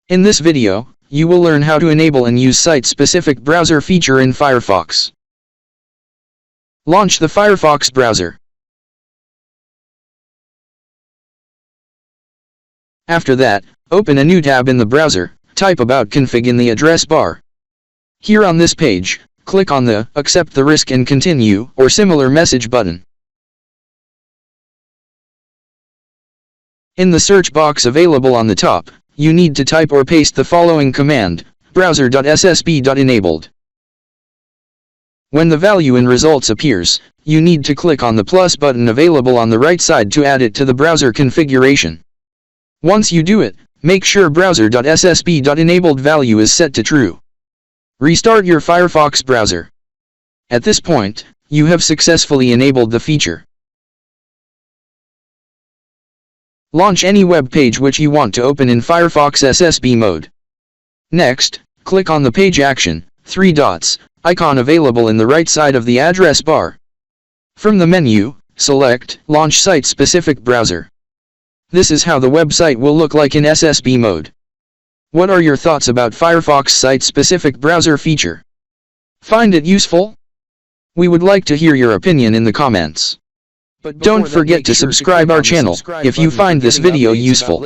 In this video, you will learn how to enable and use site-specific browser feature in Firefox. Launch the Firefox browser. After that, open a new tab in the browser, type About Config in the address bar. Here on this page, click on the Accept the Risk and Continue or similar message button. In the search box available on the top, you need to type or paste the following command, browser.ssb.enabled. When the value in results appears, you need to click on the plus button available on the right side to add it to the browser configuration. Once you do it, make sure browser.ssb.enabled value is set to true. Restart your Firefox browser. At this point, you have successfully enabled the feature. Launch any web page which you want to open in Firefox SSB mode. Next, click on the Page Action, 3 dots, icon available in the right side of the address bar. From the menu, select Launch Site-Specific Browser. This is how the website will look like in SSB mode. What are your thoughts about Firefox Site-Specific Browser feature? Find it useful? We would like to hear your opinion in the comments. Don't forget to subscribe our channel if you find this video useful.